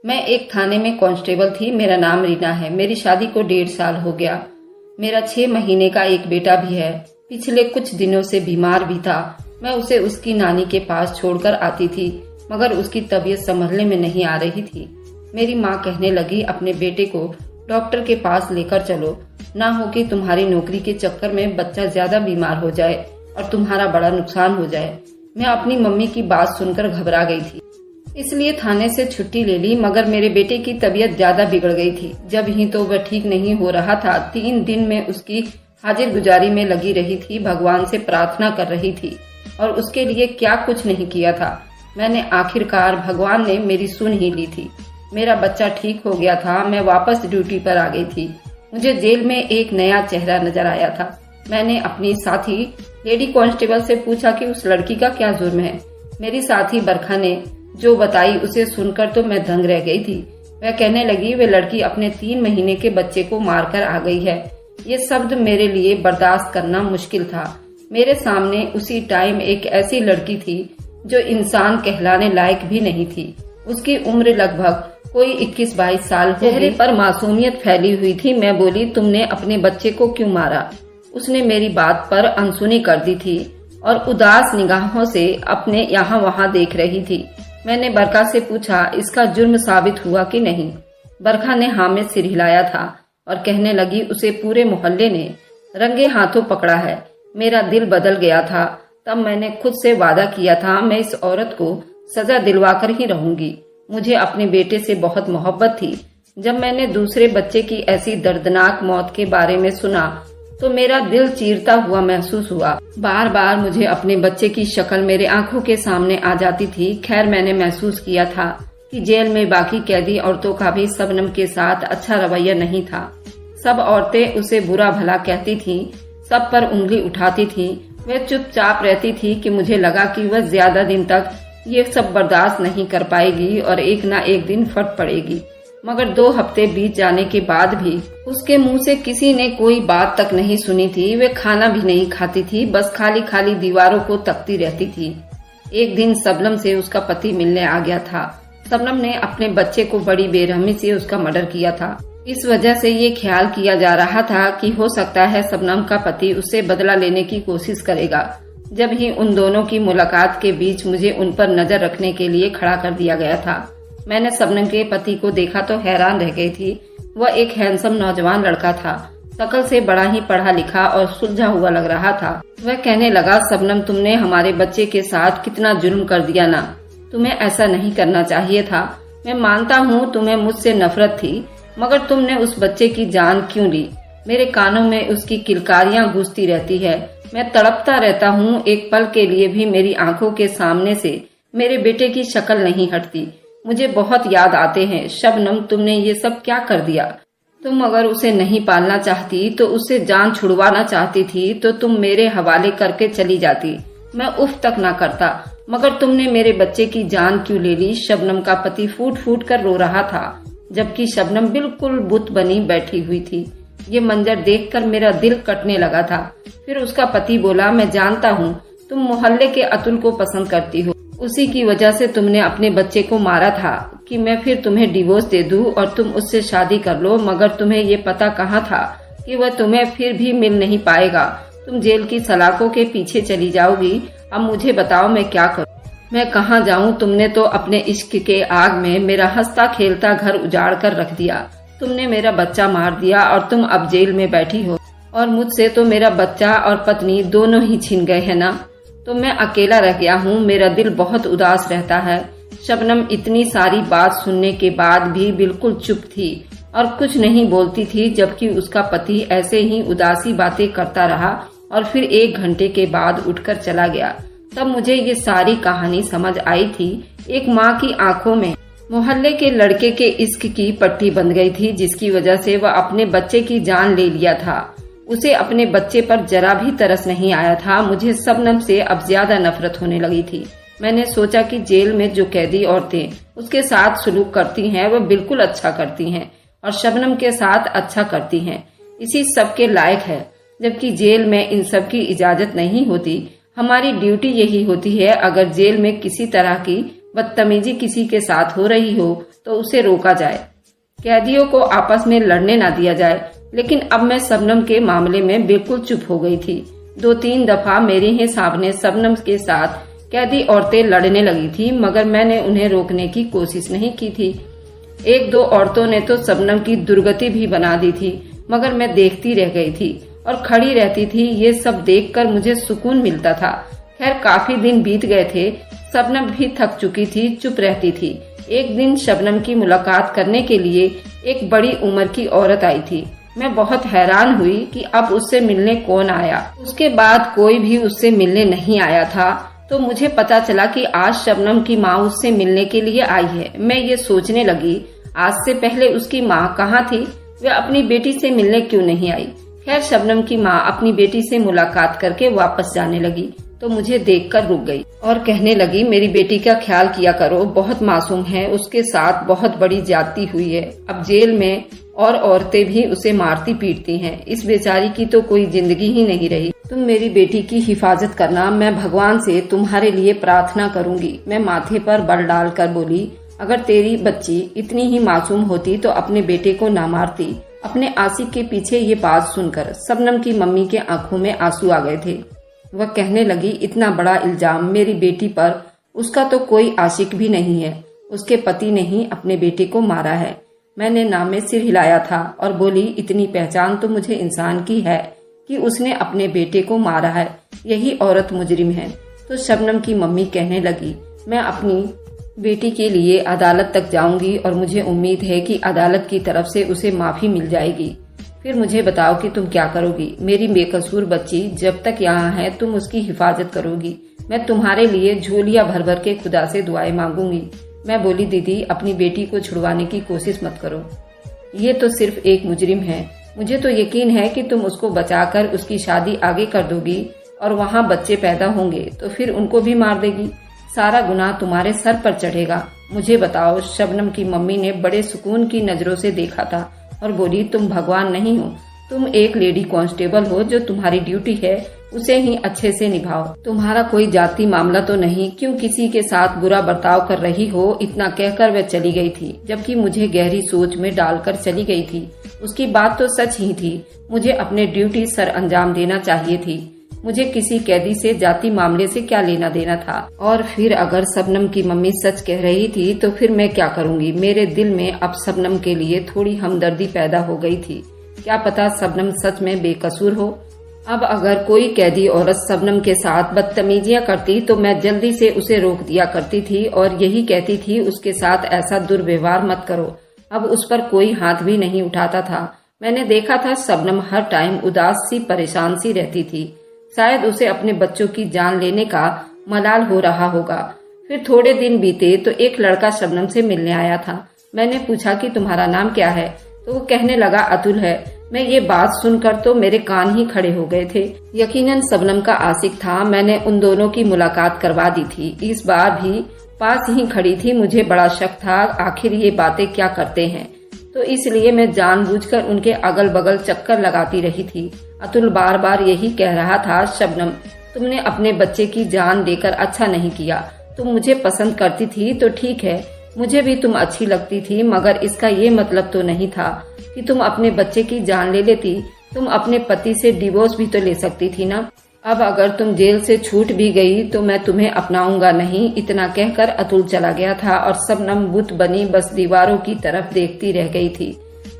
मैं एक थाने में कांस्टेबल थी। मेरा नाम रीना है। मेरी शादी को 1.5 साल हो गया। मेरा 6 महीने का एक बेटा भी है। पिछले कुछ दिनों से बीमार भी था। मैं उसे उसकी नानी के पास छोड़कर आती थी, मगर उसकी तबीयत संभलने में नहीं आ रही थी। मेरी माँ कहने लगी, अपने बेटे को डॉक्टर के पास लेकर चलो, ना हो कि तुम्हारी नौकरी के चक्कर में बच्चा ज्यादा बीमार हो जाए और तुम्हारा बड़ा नुकसान हो जाए। मैं अपनी मम्मी की बात सुनकर घबरा गई थी, इसलिए थाने से छुट्टी ले ली। मगर मेरे बेटे की तबीयत ज्यादा बिगड़ गई थी। जब ही तो वह ठीक नहीं हो रहा था, 3 दिन में उसकी हाजिर गुजारी में लगी रही थी, भगवान से प्रार्थना कर रही थी और उसके लिए क्या कुछ नहीं किया था। मैंने आखिरकार भगवान ने मेरी सुन ही ली थी। मेरा बच्चा ठीक हो गया था। मैं वापस ड्यूटी पर आ गई थी। मुझे जेल में एक नया चेहरा नजर आया था। मैंने अपनी साथी लेडी कांस्टेबल से पूछा कि उस लड़की का क्या जुर्म है। मेरी साथी बरखा ने जो बताई उसे सुनकर तो मैं दंग रह गई थी। वह कहने लगी, वे लड़की अपने 3 महीने के बच्चे को मारकर आ गई है। ये शब्द मेरे लिए बर्दाश्त करना मुश्किल था। मेरे सामने उसी टाइम एक ऐसी लड़की थी जो इंसान कहलाने लायक भी नहीं थी। उसकी उम्र लगभग कोई 21-22 साल हो, चेहरे पर मासूमियत फैली हुई थी। मैं बोली, तुमने अपने बच्चे को क्यों मारा? उसने मेरी बात पर अनसुनी कर दी थी और उदास निगाहों से अपने यहाँ वहाँ देख रही थी। मैंने बरखा से पूछा, इसका जुर्म साबित हुआ कि नहीं? बरखा ने हाँ में सिर हिलाया था और कहने लगी, उसे पूरे मोहल्ले ने रंगे हाथों पकड़ा है। मेरा दिल बदल गया था। तब मैंने खुद से वादा किया था, मैं इस औरत को सजा दिलवाकर ही रहूंगी। मुझे अपने बेटे से बहुत मोहब्बत थी। जब मैंने दूसरे बच्चे की ऐसी दर्दनाक मौत के बारे में सुना तो मेरा दिल चीरता हुआ महसूस हुआ। बार बार मुझे अपने बच्चे की शक्ल मेरे आंखों के सामने आ जाती थी। खैर, मैंने महसूस किया था कि जेल में बाकी कैदी औरतों का भी शबनम के साथ अच्छा रवैया नहीं था। सब औरतें उसे बुरा भला कहती थीं, सब पर उंगली उठाती थीं। वह चुपचाप रहती थी कि मुझे लगा कि वह ज्यादा दिन तक ये सब बर्दाश्त नहीं कर पाएगी और एक ना एक दिन फट पड़ेगी। मगर 2 हफ्ते बीत जाने के बाद भी उसके मुंह से किसी ने कोई बात तक नहीं सुनी थी। वे खाना भी नहीं खाती थी, बस खाली खाली दीवारों को तकती रहती थी। एक दिन शबनम से उसका पति मिलने आ गया था। शबनम ने अपने बच्चे को बड़ी बेरहमी से उसका मर्डर किया था। इस वजह से ये ख्याल किया जा रहा था कि हो सकता है शबनम का पति उससे बदला लेने की कोशिश करेगा। जब ही उन दोनों की मुलाकात के बीच मुझे उन पर नजर रखने के लिए खड़ा कर दिया गया था। मैंने शबनम के पति को देखा तो हैरान रह गई थी। वह एक हैंडसम नौजवान लड़का था। शक्ल से बड़ा ही पढ़ा लिखा और सुलझा हुआ लग रहा था। वह कहने लगा, शबनम, तुमने हमारे बच्चे के साथ कितना जुल्म कर दिया ना। तुम्हें ऐसा नहीं करना चाहिए था। मैं मानता हूँ तुम्हें मुझसे नफरत थी, मगर तुमने उस बच्चे की जान क्यों ली? मेरे कानों में उसकी किलकारियां गूंजती रहती है। मैं तड़पता रहता हूँ। एक पल के लिए भी मेरी आंखों के सामने से मेरे बेटे की शक्ल नहीं हटती। मुझे बहुत याद आते हैं। शबनम, तुमने ये सब क्या कर दिया? तुम अगर उसे नहीं पालना चाहती तो उससे जान छुड़वाना चाहती थी तो तुम मेरे हवाले करके चली जाती। मैं उफ तक ना करता, मगर तुमने मेरे बच्चे की जान क्यों ले ली? शबनम का पति फूट फूट कर रो रहा था, जबकि शबनम बिल्कुल बुत बनी बैठी हुई थी। ये मंजर देखकर मेरा दिल कटने लगा था। फिर उसका पति बोला, मैं जानता हूँ तुम मोहल्ले के अतुल को पसंद करती हो। उसी की वजह से तुमने अपने बच्चे को मारा था कि मैं फिर तुम्हें डिवोर्स दे दूं और तुम उससे शादी कर लो। मगर तुम्हें ये पता कहाँ था कि वह तुम्हें फिर भी मिल नहीं पाएगा। तुम जेल की सलाखों के पीछे चली जाओगी। अब मुझे बताओ, मैं क्या करूं? मैं कहाँ जाऊं? तुमने तो अपने इश्क के आग में मेरा हंसता खेलता घर उजाड़ कर रख दिया। तुमने मेरा बच्चा मार दिया और तुम अब जेल में बैठी हो और मुझसे तो मेरा बच्चा और पत्नी दोनों ही छिन गए हैं ना। तो मैं अकेला रह गया हूँ। मेरा दिल बहुत उदास रहता है। शबनम इतनी सारी बात सुनने के बाद भी बिल्कुल चुप थी और कुछ नहीं बोलती थी, जबकि उसका पति ऐसे ही उदासी बातें करता रहा और फिर 1 घंटे के बाद उठकर चला गया। तब मुझे ये सारी कहानी समझ आई थी। एक माँ की आंखों में मोहल्ले के लड़के के इश्क की पट्टी बंध गई थी, जिसकी वजह से वह अपने बच्चे की जान ले लिया था। उसे अपने बच्चे पर जरा भी तरस नहीं आया था। मुझे शबनम से अब ज्यादा नफरत होने लगी थी। मैंने सोचा कि जेल में जो कैदी औरतें उसके साथ सलूक करती हैं वह बिल्कुल अच्छा करती हैं और शबनम के साथ अच्छा करती हैं। इसी सब के लायक है, जबकि जेल में इन सब की इजाजत नहीं होती। हमारी ड्यूटी यही होती है, अगर जेल में किसी तरह की बदतमीजी किसी के साथ हो रही हो तो उसे रोका जाए, कैदियों को आपस में लड़ने ना दिया जाए। लेकिन अब मैं शबनम के मामले में बिल्कुल चुप हो गई थी। 2-3 दफा मेरे ही सामने शबनम के साथ कैदी औरतें लड़ने लगी थी, मगर मैंने उन्हें रोकने की कोशिश नहीं की थी। 1-2 औरतों ने तो शबनम की दुर्गति भी बना दी थी, मगर मैं देखती रह गई थी और खड़ी रहती थी। ये सब देखकर मुझे सुकून मिलता था। खैर काफी दिन बीत गए थे, शबनम भी थक चुकी थी, चुप रहती थी। एक दिन शबनम की मुलाकात करने के लिए एक बड़ी उम्र की औरत आई थी। मैं बहुत हैरान हुई कि अब उससे मिलने कौन आया। उसके बाद कोई भी उससे मिलने नहीं आया था, तो मुझे पता चला कि आज शबनम की माँ उससे मिलने के लिए आई है। मैं ये सोचने लगी, आज से पहले उसकी माँ कहाँ थी, वह अपनी बेटी से मिलने क्यों नहीं आई। खैर शबनम की माँ अपनी बेटी से मुलाकात करके वापस जाने लगी तो मुझे देखकर रुक गई और कहने लगी, मेरी बेटी का ख्याल किया करो, बहुत मासूम है, उसके साथ बहुत बड़ी ज्यादती हुई है। अब जेल में और औरतें भी उसे मारती पीटती हैं। इस बेचारी की तो कोई जिंदगी ही नहीं रही। तुम मेरी बेटी की हिफाजत करना, मैं भगवान से तुम्हारे लिए प्रार्थना करूंगी। मैं माथे पर बल डालकर बोली, अगर तेरी बच्ची इतनी ही मासूम होती तो अपने बेटे को ना मारती। अपने आशिक के पीछे ये बात सुनकर शबनम की मम्मी के आंखों में आंसू आ गए थे। वह कहने लगी, इतना बड़ा इल्जाम मेरी बेटी पर, उसका तो कोई आशिक भी नहीं है। उसके पति ने ही अपने बेटे को मारा है। मैंने नाम में सिर हिलाया था और बोली, इतनी पहचान तो मुझे इंसान की है कि उसने अपने बेटे को मारा है, यही औरत मुजरिम है। तो शबनम की मम्मी कहने लगी, मैं अपनी बेटी के लिए अदालत तक जाऊंगी और मुझे उम्मीद है कि अदालत की तरफ से उसे माफी मिल जाएगी। फिर मुझे बताओ कि तुम क्या करोगी। मेरी बेकसूर बच्ची जब तक यहाँ है तुम उसकी हिफाजत करोगी। मैं तुम्हारे लिए झोलियां भर भर के खुदा से दुआएं मांगूंगी। मैं बोली, दीदी अपनी बेटी को छुड़वाने की कोशिश मत करो, ये तो सिर्फ एक मुजरिम है। मुझे तो यकीन है कि तुम उसको बचाकर उसकी शादी आगे कर दोगी और वहाँ बच्चे पैदा होंगे तो फिर उनको भी मार देगी। सारा गुनाह तुम्हारे सर पर चढ़ेगा। मुझे बताओ। शबनम की मम्मी ने बड़े सुकून की नजरों से देखा था और बोली, तुम भगवान नहीं हो, तुम एक लेडी कांस्टेबल हो, जो तुम्हारी ड्यूटी है उसे ही अच्छे से निभाओ। तुम्हारा कोई जाति मामला तो नहीं, क्यों किसी के साथ बुरा बर्ताव कर रही हो। इतना कहकर वह चली गई थी, जबकि मुझे गहरी सोच में डालकर चली गई थी। उसकी बात तो सच ही थी। मुझे अपने ड्यूटी सर अंजाम देना चाहिए थी। मुझे किसी कैदी से जाति मामले से क्या लेना देना था। और फिर अगर शबनम की मम्मी सच कह रही थी तो फिर मैं क्या करूंगी। मेरे दिल में अब शबनम के लिए थोड़ी हमदर्दी पैदा हो गई थी। क्या पता शबनम सच में बेकसूर हो। अब अगर कोई कैदी औरत शबनम के साथ बदतमीजियां करती तो मैं जल्दी से उसे रोक दिया करती थी और यही कहती थी, उसके साथ ऐसा दुर्व्यवहार मत करो। अब उस पर कोई हाथ भी नहीं उठाता था। मैंने देखा था शबनम हर टाइम उदास सी परेशान सी रहती थी। शायद उसे अपने बच्चों की जान लेने का मलाल हो रहा होगा। फिर थोड़े दिन बीते तो एक लड़का शबनम से मिलने आया था। मैंने पूछा कि तुम्हारा नाम क्या है, तो वो कहने लगा अतुल है। मैं ये बात सुनकर तो मेरे कान ही खड़े हो गए थे। यकीनन शबनम का आशिक था। मैंने उन दोनों की मुलाकात करवा दी थी। इस बार भी पास ही खड़ी थी। मुझे बड़ा शक था आखिर ये बातें क्या करते हैं, तो इसलिए मैं जानबूझकर उनके अगल बगल चक्कर लगाती रही थी। अतुल बार बार यही कह रहा था, शबनम तुमने अपने बच्चे की जान देकर अच्छा नहीं किया। तुम मुझे पसंद करती थी तो ठीक है, मुझे भी तुम अच्छी लगती थी, मगर इसका ये मतलब तो नहीं था कि तुम अपने बच्चे की जान ले लेती। तुम अपने पति से डिवोर्स भी तो ले सकती थी ना। अब अगर तुम जेल से छूट भी गई तो मैं तुम्हें अपनाऊंगा नहीं। इतना कहकर अतुल चला गया था और शबनम बुत बनी बस दीवारों की तरफ देखती रह गई थी।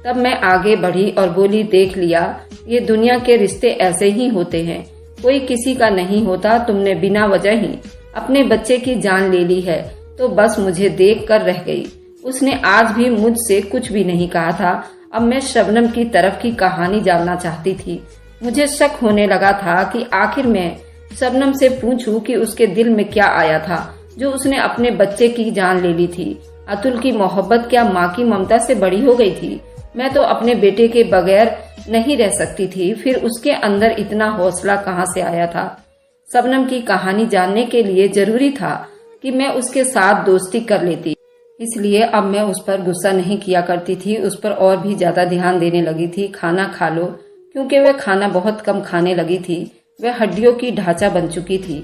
तब मैं आगे बढ़ी और बोली, देख लिया, ये दुनिया के रिश्ते ऐसे ही होते हैं, कोई किसी का नहीं होता। तुमने बिना वजह ही अपने बच्चे की जान ले ली है तो बस मुझे देख कर रह गई। उसने आज भी मुझसे कुछ भी नहीं कहा था। अब मैं शबनम की तरफ की कहानी जानना चाहती थी। मुझे शक होने लगा था कि आखिर मैं शबनम से पूछूं कि उसके दिल में क्या आया था जो उसने अपने बच्चे की जान ले ली थी। अतुल की मोहब्बत क्या माँ की ममता से बड़ी हो गई थी। मैं तो अपने बेटे के बगैर नहीं रह सकती थी। फिर उसके अंदर इतना हौसला कहाँ से आया था। शबनम की कहानी जानने के लिए जरूरी था कि मैं उसके साथ दोस्ती कर लेती। इसलिए अब मैं उस पर गुस्सा नहीं किया करती थी, उस पर और भी ज्यादा ध्यान देने लगी थी। खाना खा लो, क्योंकि वह खाना बहुत कम खाने लगी थी। वह हड्डियों की ढांचा बन चुकी थी।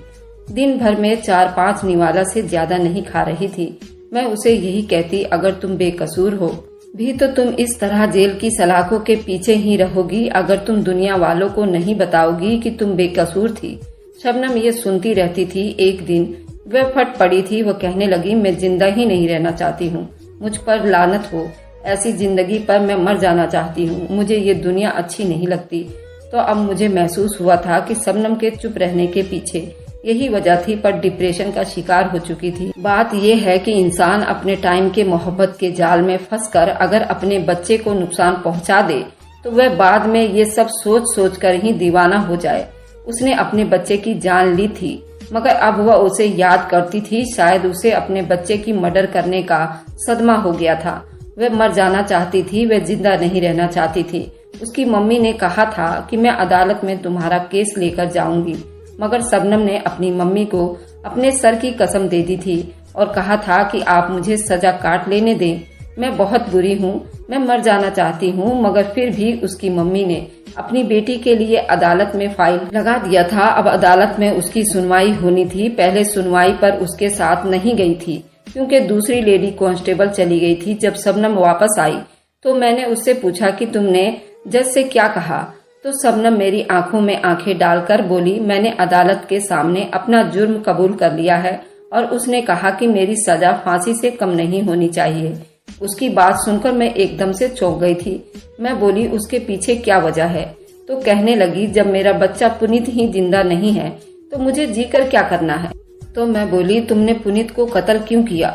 दिन भर में 4-5 निवाला से ज्यादा नहीं खा रही थी। मैं उसे यही कहती, अगर तुम बेकसूर हो भी तो तुम इस तरह जेल की सलाखों के पीछे ही रहोगी अगर तुम दुनिया वालों को नहीं बताओगी कि तुम बेकसूर थी। शबनम ये सुनती रहती थी। एक दिन वह फट पड़ी थी। वह कहने लगी, मैं जिंदा ही नहीं रहना चाहती हूँ, मुझ पर लानत हो, ऐसी जिंदगी पर मैं मर जाना चाहती हूँ, मुझे ये दुनिया अच्छी नहीं लगती। तो अब मुझे महसूस हुआ था कि शबनम के चुप रहने के पीछे यही वजह थी, पर डिप्रेशन का शिकार हो चुकी थी। बात यह है कि इंसान अपने टाइम के मोहब्बत के जाल में फंसकर अगर अपने बच्चे को नुकसान पहुंचा दे तो वह बाद में ये सब सोच सोच कर ही दीवाना हो जाए। उसने अपने बच्चे की जान ली थी, मगर अब वह उसे याद करती थी। शायद उसे अपने बच्चे की मर्डर करने का सदमा हो गया था। वह मर जाना चाहती थी, वह जिंदा नहीं रहना चाहती थी। उसकी मम्मी ने कहा था कि मैं अदालत में तुम्हारा केस लेकर जाऊंगी, मगर शबनम ने अपनी मम्मी को अपने सर की कसम दे दी थी और कहा था कि आप मुझे सजा काट लेने दें, मैं बहुत बुरी हूँ, मैं मर जाना चाहती हूँ। मगर फिर भी उसकी मम्मी ने अपनी बेटी के लिए अदालत में फाइल लगा दिया था। अब अदालत में उसकी सुनवाई होनी थी। पहले सुनवाई पर उसके साथ नहीं गई थी क्योंकि दूसरी लेडी कांस्टेबल चली गई थी। जब शबनम वापस आई तो मैंने उससे पूछा कि तुमने जज से क्या कहा? तो शबनम मेरी आंखों में आंखें डालकर बोली, मैंने अदालत के सामने अपना जुर्म कबूल कर लिया है और उसने कहा कि मेरी सजा फांसी से कम नहीं होनी चाहिए। उसकी बात सुनकर मैं एकदम से चौंक गई थी। मैं बोली, उसके पीछे क्या वजह है? तो कहने लगी, जब मेरा बच्चा पुनीत ही जिंदा नहीं है तो मुझे जीकर क्या करना है? तो मैं बोली, तुमने पुनीत को कत्ल क्यों किया?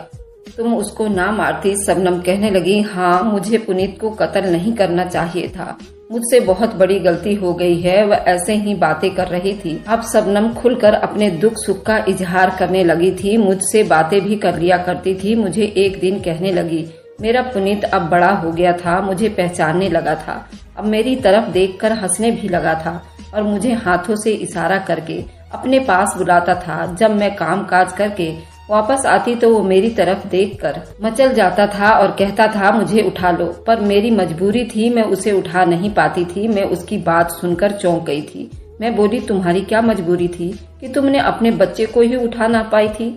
तुम उसको ना मारती। शबनम कहने लगी, हाँ, मुझे पुनीत को कत्ल नहीं करना चाहिए था, मुझसे बहुत बड़ी गलती हो गई है। वह ऐसे ही बातें कर रही थी। अब शबनम खुलकर अपने दुख सुख का इजहार करने लगी थी। मुझसे बातें भी कर लिया करती थी। मुझे एक दिन कहने लगी, मेरा पुनीत अब बड़ा हो गया था, मुझे पहचानने लगा था, अब मेरी तरफ देखकर हंसने भी लगा था और मुझे हाथों से इशारा करके अपने पास बुलाता था। जब मैं काम काज करके वापस आती तो वो मेरी तरफ देखकर मचल जाता था और कहता था, मुझे उठा लो। पर मेरी मजबूरी थी, मैं उसे उठा नहीं पाती थी। मैं उसकी बात सुनकर चौंक गई थी। मैं बोली, तुम्हारी क्या मजबूरी थी कि तुमने अपने बच्चे को ही उठा ना पाई थी?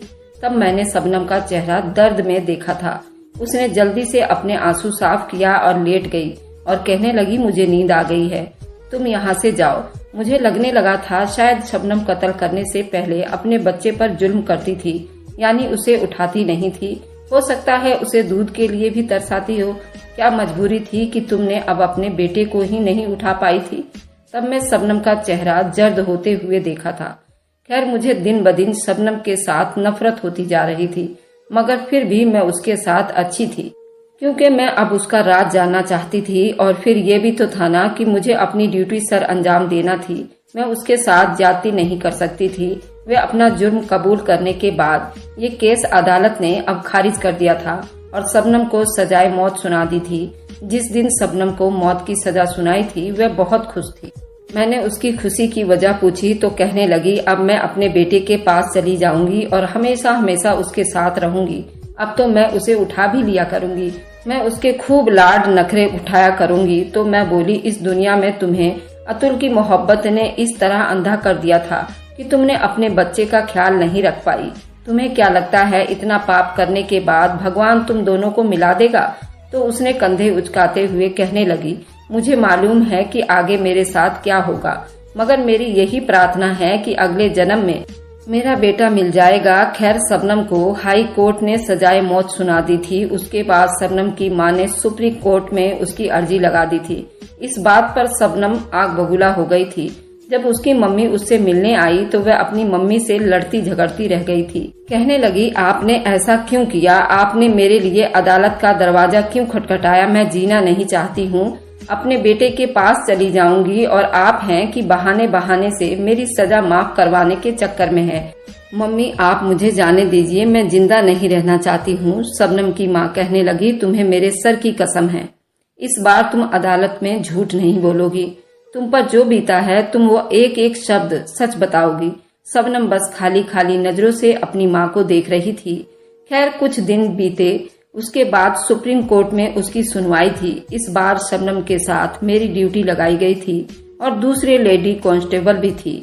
तब मैंने शबनम का चेहरा दर्द में देखा था। उसने जल्दी से अपने आंसू साफ किया और लेट गई और कहने लगी, मुझे नींद आ गई है, तुम यहाँ से जाओ। मुझे लगने लगा था शायद शबनम कत्ल करने से पहले अपने बच्चे पर जुल्म करती थी, यानी उसे उठाती नहीं थी। हो सकता है उसे दूध के लिए भी तरसाती हो। क्या मजबूरी थी कि तुमने अब अपने बेटे को ही नहीं उठा पाई थी? तब मैं शबनम का चेहरा जर्द होते हुए देखा था। खैर, मुझे दिन ब दिन शबनम के साथ नफरत होती जा रही थी, मगर फिर भी मैं उसके साथ अच्छी थी क्योंकि मैं अब उसका राज जानना चाहती थी। और फिर ये भी तो था ना कि मुझे अपनी ड्यूटी सर अंजाम देना थी। मैं उसके साथ ज्यादती नहीं कर सकती थी। वे अपना जुर्म कबूल करने के बाद ये केस अदालत ने अब खारिज कर दिया था और शबनम को सजाए मौत सुना दी थी। जिस दिन शबनम को मौत की सजा सुनाई थी वह बहुत खुश थी। मैंने उसकी खुशी की वजह पूछी तो कहने लगी, अब मैं अपने बेटे के पास चली जाऊंगी और हमेशा हमेशा उसके साथ रहूंगी। अब तो मैं उसे उठा भी लिया करूंगी, मैं उसके खूब लाड नखरे उठाया करूंगी। तो मैं बोली, इस दुनिया में तुम्हें अतुल की मोहब्बत ने इस तरह अंधा कर दिया था कि तुमने अपने बच्चे का ख्याल नहीं रख पाई। तुम्हें क्या लगता है इतना पाप करने के बाद भगवान तुम दोनों को मिला देगा? तो उसने कंधे उचकाते हुए कहने लगी, मुझे मालूम है कि आगे मेरे साथ क्या होगा, मगर मेरी यही प्रार्थना है कि अगले जन्म में मेरा बेटा मिल जाएगा। खैर, शबनम को हाई कोर्ट ने सजाए मौत सुना दी थी। उसके बाद शबनम की मां ने सुप्रीम कोर्ट में उसकी अर्जी लगा दी थी। इस बात पर शबनम आग बबूला हो गई थी। जब उसकी मम्मी उससे मिलने आई तो वह अपनी मम्मी से लड़ती झगड़ती रह गई थी। कहने लगी, आपने ऐसा क्यों किया? आपने मेरे लिए अदालत का दरवाजा क्यों खटखटाया? मैं जीना नहीं चाहती हूँ, अपने बेटे के पास चली जाऊंगी और आप हैं कि बहाने बहाने से मेरी सजा माफ करवाने के चक्कर में है। मम्मी, आप मुझे जाने दीजिए, मैं जिंदा नहीं रहना चाहती हूँ। शबनम की माँ कहने लगी, तुम्हें मेरे सर की कसम है, इस बार तुम अदालत में झूठ नहीं बोलोगी। तुम पर जो बीता है तुम वो एक एक शब्द सच बताओगी। शबनम बस खाली खाली नजरों से अपनी माँ को देख रही थी। खैर, कुछ दिन बीते। उसके बाद सुप्रीम कोर्ट में उसकी सुनवाई थी। इस बार शबनम के साथ मेरी ड्यूटी लगाई गई थी और दूसरे लेडी कांस्टेबल भी थी।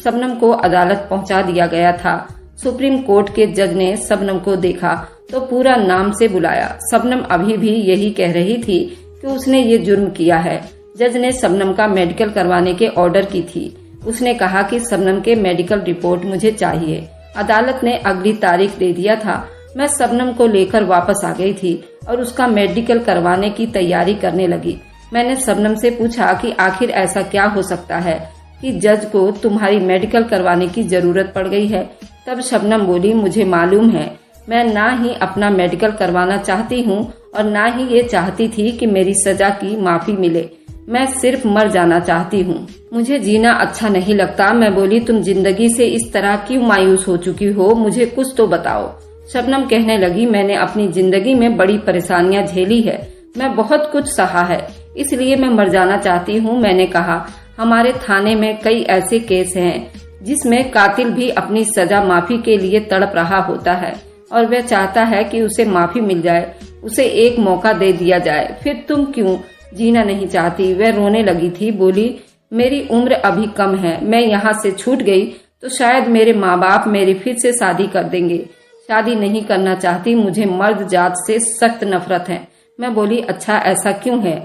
शबनम को अदालत पहुंचा दिया गया था। सुप्रीम कोर्ट के जज ने शबनम को देखा तो पूरा नाम से बुलाया। शबनम अभी भी यही कह रही थी कि उसने ये जुर्म किया है। जज ने शबनम का मेडिकल करवाने के ऑर्डर की थी। उसने कहा कि शबनम के मेडिकल रिपोर्ट मुझे चाहिए। अदालत ने अगली तारीख दे दिया था। मैं शबनम को लेकर वापस आ गई थी और उसका मेडिकल करवाने की तैयारी करने लगी। मैंने शबनम से पूछा कि आखिर ऐसा क्या हो सकता है कि जज को तुम्हारी मेडिकल करवाने की जरूरत पड़ गई है। तब शबनम बोली, मुझे मालूम है, मैं ना ही अपना मेडिकल करवाना चाहती हूँ और ना ही ये चाहती थी कि मेरी सजा की माफी मिले। मैं सिर्फ मर जाना चाहती हूँ। मुझे जीना अच्छा नहीं लगता। मैं बोली, तुम जिंदगी से इस तरह क्यों मायूस हो चुकी हो, मुझे कुछ तो बताओ। शबनम कहने लगी, मैंने अपनी जिंदगी में बड़ी परेशानियां झेली है, मैं बहुत कुछ सहा है, इसलिए मैं मर जाना चाहती हूँ। मैंने कहा, हमारे थाने में कई ऐसे केस हैं जिसमें कातिल भी अपनी सजा माफी के लिए तड़प रहा होता है और वह चाहता है कि उसे माफी मिल जाए, उसे एक मौका दे दिया जाए। फिर तुम क्यों जीना नहीं चाहती? वह रोने लगी थी। बोली, मेरी उम्र अभी कम है, मैं यहाँ से छूट गई तो शायद मेरे माँ बाप मेरी फिर से शादी कर देंगे। शादी नहीं करना चाहती, मुझे मर्द जात से सख्त नफरत है। मैं बोली, अच्छा ऐसा क्यों है?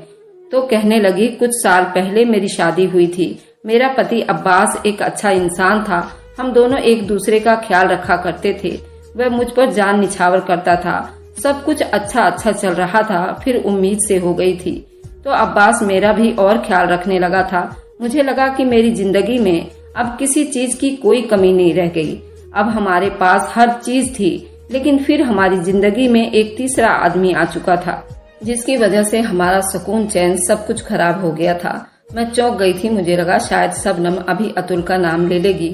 तो कहने लगी, कुछ साल पहले मेरी शादी हुई थी। मेरा पति अब्बास एक अच्छा इंसान था। हम दोनों एक दूसरे का ख्याल रखा करते थे। वह मुझ पर जान निछावर करता था। सब कुछ अच्छा चल रहा था। फिर उम्मीद से हो गई थी तो अब्बास मेरा भी और ख्याल रखने लगा था। मुझे लगा कि मेरी जिंदगी में अब किसी चीज की कोई कमी नहीं रह गई। अब हमारे पास हर चीज थी, लेकिन फिर हमारी जिंदगी में एक तीसरा आदमी आ चुका था जिसकी वजह से हमारा सुकून चैन सब कुछ खराब हो गया था। मैं चौंक गई थी। मुझे लगा शायद शबनम अभी अतुल का नाम ले लेगी,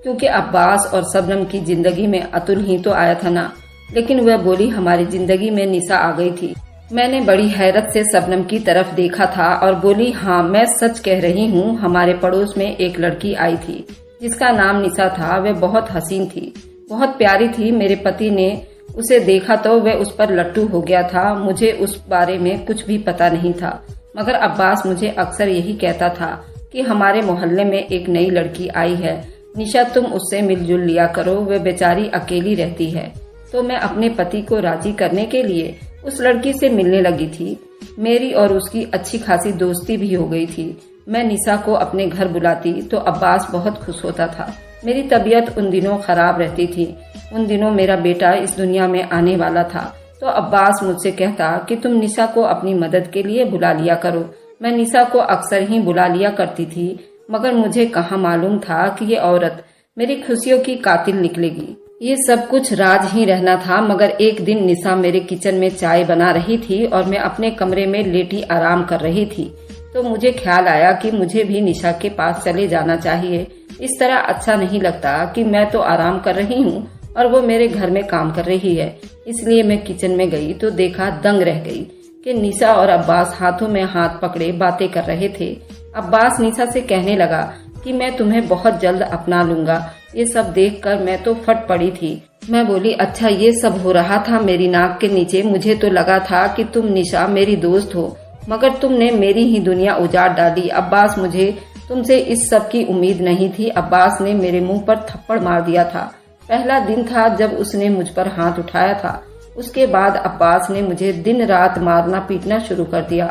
क्योंकि अब्बास और शबनम की जिंदगी में अतुल ही तो आया था ना। लेकिन वह बोली, हमारी जिंदगी में निशा आ गई थी। मैंने बड़ी हैरत से शबनम की तरफ देखा था और बोली, हाँ मैं सच कह रही हूँ, हमारे पड़ोस में एक लड़की आई थी जिसका नाम निशा था। वह बहुत हसीन थी, बहुत प्यारी थी। मेरे पति ने उसे देखा तो वह उस पर लट्टू हो गया था। मुझे उस बारे में कुछ भी पता नहीं था, मगर अब्बास मुझे अक्सर यही कहता था कि हमारे मोहल्ले में एक नई लड़की आई है, निशा, तुम उससे मिलजुल लिया करो, वह बेचारी अकेली रहती है। तो मैं अपने पति को राजी करने के लिए उस लड़की से मिलने लगी थी। मेरी और उसकी अच्छी खासी दोस्ती भी हो गई थी। मैं निशा को अपने घर बुलाती तो अब्बास बहुत खुश होता था। मेरी तबीयत उन दिनों खराब रहती थी। उन दिनों मेरा बेटा इस दुनिया में आने वाला था। तो अब्बास मुझसे कहता कि तुम निशा को अपनी मदद के लिए बुला लिया करो। मैं निशा को अक्सर ही बुला लिया करती थी, मगर मुझे कहाँ मालूम था कि ये औरत मेरी खुशियों की कातिल निकलेगी। ये सब कुछ राज ही रहना था। मगर एक दिन निशा मेरे किचन में चाय बना रही थी और मैं अपने कमरे में लेटी आराम कर रही थी। तो मुझे ख्याल आया कि मुझे भी निशा के पास चले जाना चाहिए। इस तरह अच्छा नहीं लगता कि मैं तो आराम कर रही हूँ और वो मेरे घर में काम कर रही है। इसलिए मैं किचन में गई तो देखा, दंग रह गई कि निशा और अब्बास हाथों में हाथ पकड़े बातें कर रहे थे। अब्बास निशा से कहने लगा कि मैं तुम्हें बहुत जल्द अपना लूंगा। ये सब देखकर मैं तो फट पड़ी थी। मैं बोली, अच्छा ये सब हो रहा था मेरी नाक के नीचे। मुझे तो लगा था कि तुम निशा मेरी दोस्त हो, मगर तुमने मेरी ही दुनिया उजाड़ डाली। अब्बास, मुझे तुमसे इस सब की उम्मीद नहीं थी। अब्बास ने मेरे मुंह पर थप्पड़ मार दिया था। पहला दिन था जब उसने मुझ पर हाथ उठाया था। उसके बाद अब्बास ने मुझे दिन रात मारना पीटना शुरू कर दिया।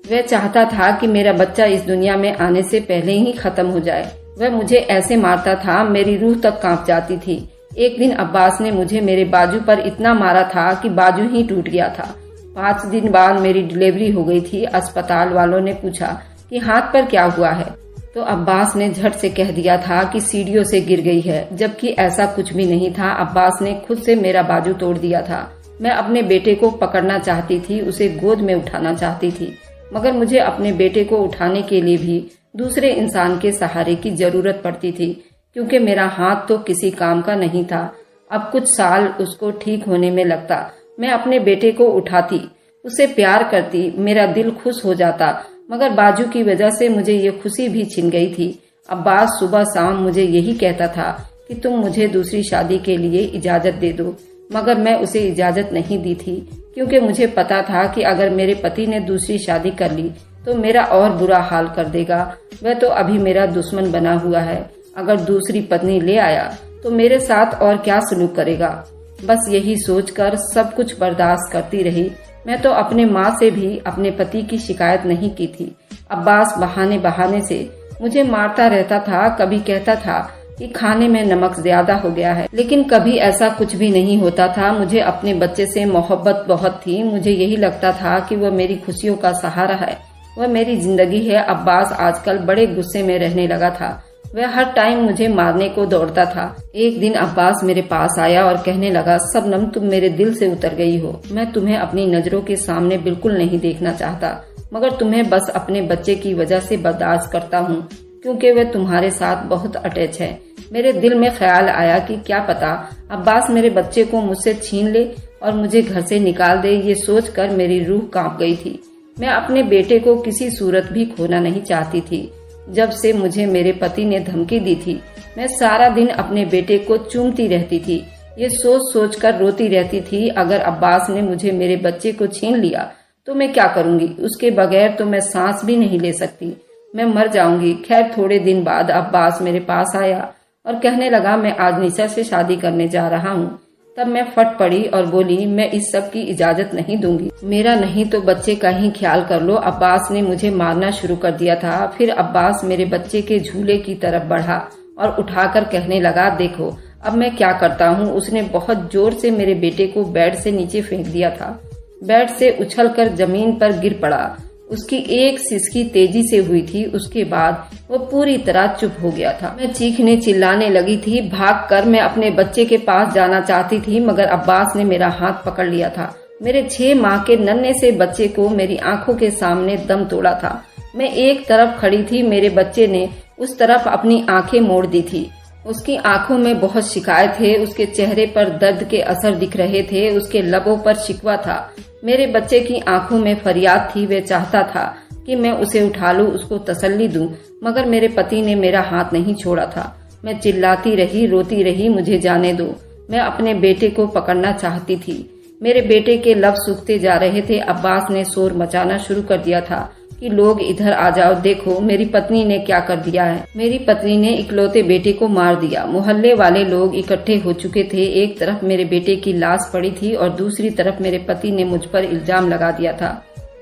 वह चाहता था कि मेरा बच्चा इस दुनिया में आने से पहले ही खत्म हो जाए। वह मुझे ऐसे मारता था, मेरी रूह तक कांप जाती थी। एक दिन अब्बास ने मुझे मेरे बाजू पर इतना मारा था कि बाजू ही टूट गया था। 5 दिन बाद मेरी डिलीवरी हो गई थी। अस्पताल वालों ने पूछा कि हाथ पर क्या हुआ है, तो अब्बास ने झट से कह दिया था कि सीढ़ियों से गिर गई है, जबकि ऐसा कुछ भी नहीं था। अब्बास ने खुद से मेरा बाजू तोड़ दिया था। मैं अपने बेटे को पकड़ना चाहती थी, उसे गोद में उठाना चाहती थी, मगर मुझे अपने बेटे को उठाने के लिए भी दूसरे इंसान के सहारे की जरूरत पड़ती थी, क्योंकि मेरा हाथ तो किसी काम का नहीं था। अब कुछ साल उसको ठीक होने में लगता। मैं अपने बेटे को उठाती, उसे प्यार करती, मेरा दिल खुश हो जाता, मगर बाजू की वजह से मुझे ये खुशी भी छिन गई थी। अब्बास सुबह शाम मुझे यही कहता था कि तुम मुझे दूसरी शादी के लिए इजाजत दे दो, मगर मैं उसे इजाजत नहीं दी थी, क्योंकि मुझे पता था कि अगर मेरे पति ने दूसरी शादी कर ली तो मेरा और बुरा हाल कर देगा। वह तो अभी मेरा दुश्मन बना हुआ है। अगर दूसरी पत्नी ले आया तो मेरे साथ और क्या सलूक करेगा। बस यही सोचकर सब कुछ बर्दाश्त करती रही। मैं तो अपने माँ से भी अपने पति की शिकायत नहीं की थी। अब्बास बहाने बहाने से मुझे मारता रहता था। कभी कहता था कि खाने में नमक ज्यादा हो गया है, लेकिन कभी ऐसा कुछ भी नहीं होता था। मुझे अपने बच्चे से मोहब्बत बहुत थी। मुझे यही लगता था कि वह मेरी खुशियों का सहारा है, वह मेरी जिंदगी है। अब्बास आजकल बड़े गुस्से में रहने लगा था। वह हर टाइम मुझे मारने को दौड़ता था। एक दिन अब्बास मेरे पास आया और कहने लगा, शबनम तुम मेरे दिल से उतर गई हो। मैं तुम्हें अपनी नजरों के सामने बिल्कुल नहीं देखना चाहता, मगर तुम्हें बस अपने बच्चे की वजह से बर्दाश्त करता हूँ, क्योंकि वह तुम्हारे साथ बहुत अटैच है। मेरे दिल में ख्याल आया कि क्या पता अब्बास मेरे बच्चे को मुझसे छीन ले और मुझे घर से निकाल दे। ये सोचकर मेरी रूह कांप गई थी। मैं अपने बेटे को किसी सूरत भी खोना नहीं चाहती थी। जब से मुझे मेरे पति ने धमकी दी थी, मैं सारा दिन अपने बेटे को चूमती रहती थी। ये सोच सोच कर रोती रहती थी, अगर अब्बास ने मुझे मेरे बच्चे को छीन लिया तो मैं क्या करूंगी। उसके बगैर तो मैं सांस भी नहीं ले सकती, मैं मर जाऊंगी। खैर थोड़े दिन बाद अब्बास मेरे पास आया और कहने लगा, मैं आज निशा से शादी करने जा रहा हूँ। तब मैं फट पड़ी और बोली, मैं इस सब की इजाजत नहीं दूंगी। मेरा नहीं तो बच्चे का ही ख्याल कर लो। अब्बास ने मुझे मारना शुरू कर दिया था। फिर अब्बास मेरे बच्चे के झूले की तरफ बढ़ा और उठाकर कहने लगा, देखो अब मैं क्या करता हूँ। उसने बहुत जोर से मेरे बेटे को बेड से नीचे फेंक दिया था। बेड से उछलकर जमीन पर गिर पड़ा। उसकी एक सिसकी तेजी से हुई थी। उसके बाद वो पूरी तरह चुप हो गया था। मैं चीखने चिल्लाने लगी थी। भागकर मैं अपने बच्चे के पास जाना चाहती थी, मगर अब्बास ने मेरा हाथ पकड़ लिया था। मेरे 6 माह के नन्हे से बच्चे को मेरी आंखों के सामने दम तोड़ा था। मैं एक तरफ खड़ी थी, मेरे बच्चे ने उस तरफ अपनी आंखें मोड़ दी थी। उसकी आंखों में बहुत शिकायत है। उसके चेहरे पर दर्द के असर दिख रहे थे। उसके लबों पर शिकवा था। मेरे बच्चे की आंखों में फरियाद थी। वह चाहता था कि मैं उसे उठा लूं, उसको तसल्ली दूं, मगर मेरे पति ने मेरा हाथ नहीं छोड़ा था। मैं चिल्लाती रही, रोती रही, मुझे जाने दो। मैं अपने बेटे को पकड़ना चाहती थी। मेरे बेटे के लब सूखते जा रहे थे। अब्बास ने शोर मचाना शुरू कर दिया था कि लोग इधर आ जाओ, देखो मेरी पत्नी ने क्या कर दिया है। मेरी पत्नी ने इकलौते बेटे को मार दिया। मोहल्ले वाले लोग इकट्ठे हो चुके थे। एक तरफ मेरे बेटे की लाश पड़ी थी और दूसरी तरफ मेरे पति ने मुझ पर इल्जाम लगा दिया था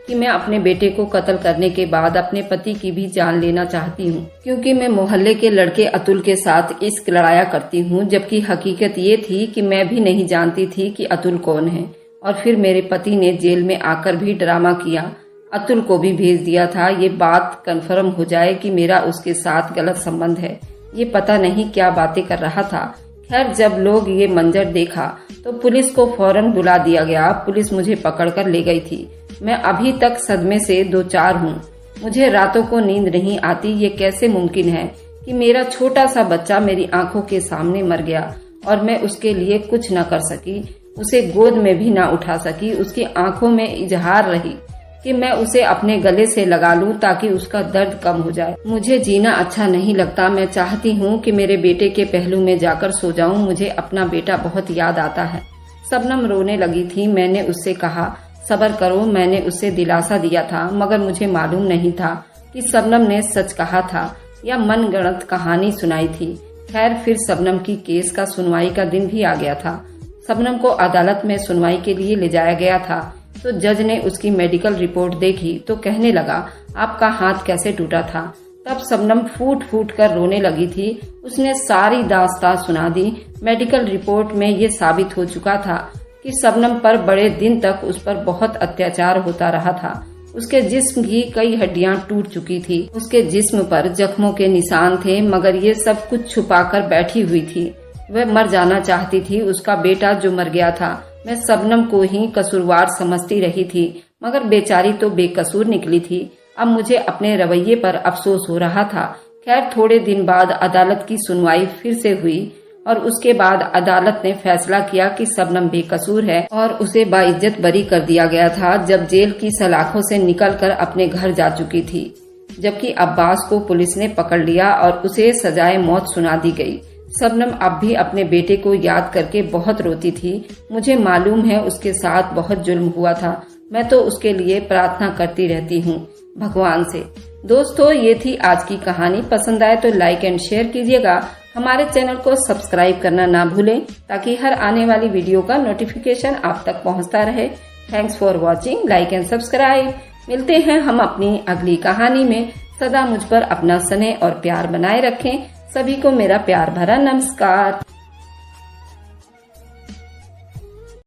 कि मैं अपने बेटे को कत्ल करने के बाद अपने पति की भी जान लेना चाहती हूँ, क्योंकि मैं मोहल्ले के लड़के अतुल के साथ इश्क लड़ाया करती हूँ। जबकि हकीकत ये थी कि मैं भी नहीं जानती थी कि अतुल कौन है। और फिर मेरे पति ने जेल में आकर भी ड्रामा किया, अतुल को भी भेज दिया था। ये बात कन्फर्म हो जाए कि मेरा उसके साथ गलत संबंध है। ये पता नहीं क्या बातें कर रहा था। खैर जब लोग ये मंजर देखा तो पुलिस को फौरन बुला दिया गया। पुलिस मुझे पकड़कर ले गई थी। मैं अभी तक सदमे से 2-4 हूँ। मुझे रातों को नींद नहीं आती। ये कैसे मुमकिन है कि मेरा छोटा सा बच्चा मेरी आंखों के सामने मर गया और मैं उसके लिए कुछ न कर सकी, उसे गोद में भी न उठा सकी। उसकी आंखों में इजहार रही कि मैं उसे अपने गले से लगा लूं ताकि उसका दर्द कम हो जाए। मुझे जीना अच्छा नहीं लगता। मैं चाहती हूँ कि मेरे बेटे के पहलू में जाकर सो जाऊं। मुझे अपना बेटा बहुत याद आता है। शबनम रोने लगी थी। मैंने उससे कहा, सब्र करो। मैंने उसे दिलासा दिया था, मगर मुझे मालूम नहीं था कि शबनम ने सच कहा था या मनगढ़ंत कहानी सुनाई थी। खैर फिर शबनम की केस का सुनवाई का दिन भी आ गया था। शबनम को अदालत में सुनवाई के लिए ले जाया गया था तो जज ने उसकी मेडिकल रिपोर्ट देखी तो कहने लगा, आपका हाथ कैसे टूटा था। तब शबनम फूट फूट कर रोने लगी थी। उसने सारी दास्तान सुना दी। मेडिकल रिपोर्ट में ये साबित हो चुका था कि शबनम पर बड़े दिन तक उस पर बहुत अत्याचार होता रहा था। उसके जिस्म की कई हड्डियां टूट चुकी थी। उसके जिस्म पर जख्मों के निशान थे, मगर ये सब कुछ छुपाकर बैठी हुई थी। वह मर जाना चाहती थी। उसका बेटा जो मर गया था, मैं शबनम को ही कसूरवार समझती रही थी, मगर बेचारी तो बेकसूर निकली थी। अब मुझे अपने रवैये पर अफसोस हो रहा था। खैर थोड़े दिन बाद अदालत की सुनवाई फिर से हुई और उसके बाद अदालत ने फैसला किया कि शबनम बेकसूर है और उसे बाइज्जत बरी कर दिया गया था जब जेल की सलाखों से निकलकर अपने घर जा चुकी थी। जबकि अब्बास को पुलिस ने पकड़ लिया और उसे सजाए मौत सुना दी गई। शबनम अब भी अपने बेटे को याद करके बहुत रोती थी। मुझे मालूम है उसके साथ बहुत जुल्म हुआ था। मैं तो उसके लिए प्रार्थना करती रहती हूँ भगवान से। दोस्तों ये थी आज की कहानी। पसंद आए तो लाइक एंड शेयर कीजिएगा। हमारे चैनल को सब्सक्राइब करना ना भूलें ताकि हर आने वाली वीडियो का नोटिफिकेशन आप तक पहुंचता रहे। Thanks for watching, like and subscribe. मिलते हैं हम अपनी अगली कहानी में। सदा मुझ पर अपना स्नेह और प्यार बनाए रखें। सभी को मेरा प्यार भरा नमस्कार।